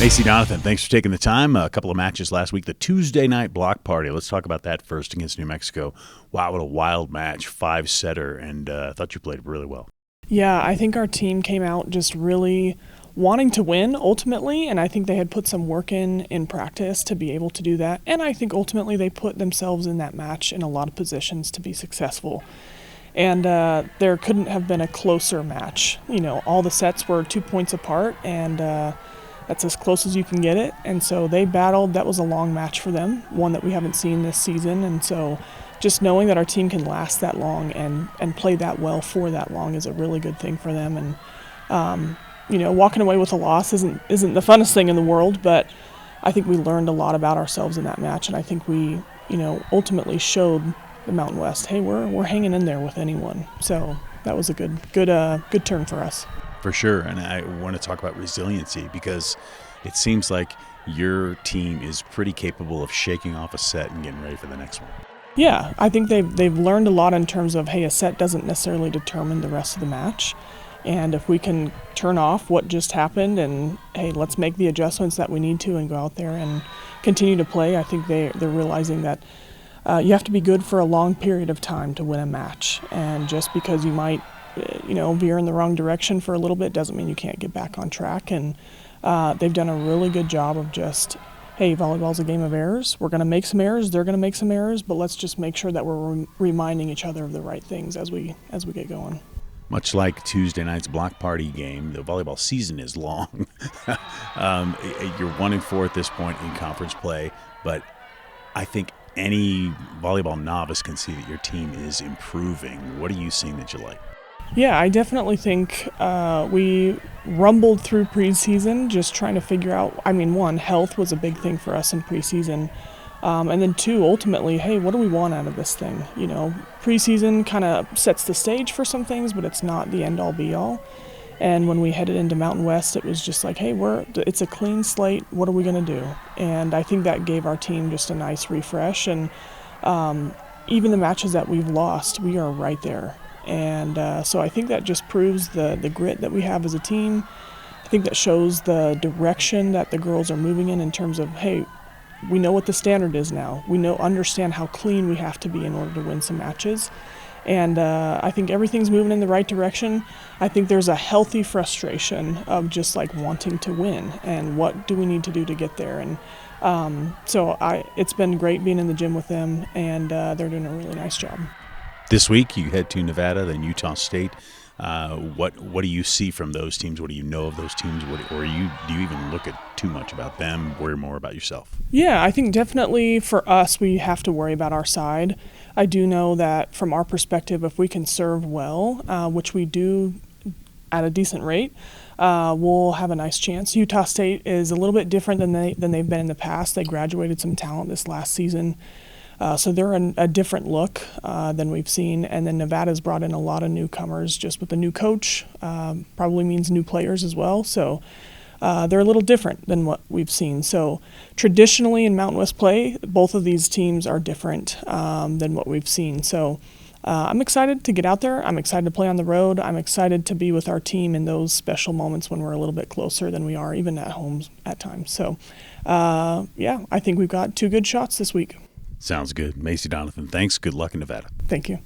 Macey Donovan, thanks for taking the time. A couple of matches last week. The Tuesday night block party. Let's talk about that first against New Mexico. Wow, what a wild match, 5-setter, and I thought you played really well. Yeah, I think our team came out just really wanting to win ultimately, and I think they had put some work in practice to be able to do that. And I think ultimately they put themselves in that match in a lot of positions to be successful. And there couldn't have been a closer match. You know, all the sets were 2 points apart, and that's as close as you can get it. And so they battled. That was a long match for them, one that we haven't seen this season. And so just knowing that our team can last that long and play that well for that long is a really good thing for them. And, you know, walking away with a loss isn't the funnest thing in the world, but I think we learned a lot about ourselves in that match. And I think we, you know, ultimately showed the Mountain West, hey, we're hanging in there with anyone. So that was a good turn for us. For sure, and I want to talk about resiliency because it seems like your team is pretty capable of shaking off a set and getting ready for the next one. Yeah, I think they've learned a lot in terms of, hey, a set doesn't necessarily determine the rest of the match. And if we can turn off what just happened and, hey, let's make the adjustments that we need to and go out there and continue to play, I think they're realizing that you have to be good for a long period of time to win a match. And just because you might veer in the wrong direction for a little bit doesn't mean you can't get back on track. And they've done a really good job of just, hey, volleyball's a game of errors. We're going to make some errors. They're going to make some errors, but let's just make sure that we're reminding each other of the right things as we get going. Much like Tuesday night's block party game, the volleyball season is long. You're 1-4 at this point in conference play, but I think any volleyball novice can see that your team is improving. What are you seeing that you like? Yeah, I definitely think we rumbled through preseason just trying to figure out, one, health was a big thing for us in preseason. And then two, ultimately, hey, what do we want out of this thing? You know, preseason kind of sets the stage for some things, but it's not the end-all be-all. And when we headed into Mountain West, it was just like, hey, it's a clean slate. What are we going to do? And I think that gave our team just a nice refresh. And even the matches that we've lost, we are right there. And so I think that just proves the grit that we have as a team. I think that shows the direction that the girls are moving in terms of, hey, we know what the standard is now. We understand how clean we have to be in order to win some matches. And I think everything's moving in the right direction. I think there's a healthy frustration of just like wanting to win and what do we need to do to get there. And so it's been great being in the gym with them, and they're doing a really nice job. This week you head to Nevada, then Utah State. What do you see from those teams? What do you know of those teams? Do you even look at too much about them? Worry more about yourself? Yeah, I think definitely for us, we have to worry about our side. I do know that from our perspective, if we can serve well, which we do at a decent rate, we'll have a nice chance. Utah State is a little bit different than they've been in the past. They graduated some talent this last season. So they're a different look than we've seen. And then Nevada's brought in a lot of newcomers just with the new coach. Probably means new players as well. So they're a little different than what we've seen. So traditionally in Mountain West play, both of these teams are different than what we've seen. So I'm excited to get out there. I'm excited to play on the road. I'm excited to be with our team in those special moments when we're a little bit closer than we are even at home at times. So I think we've got 2 good shots this week. Sounds good. Macey Donovan, thanks. Good luck in Nevada. Thank you.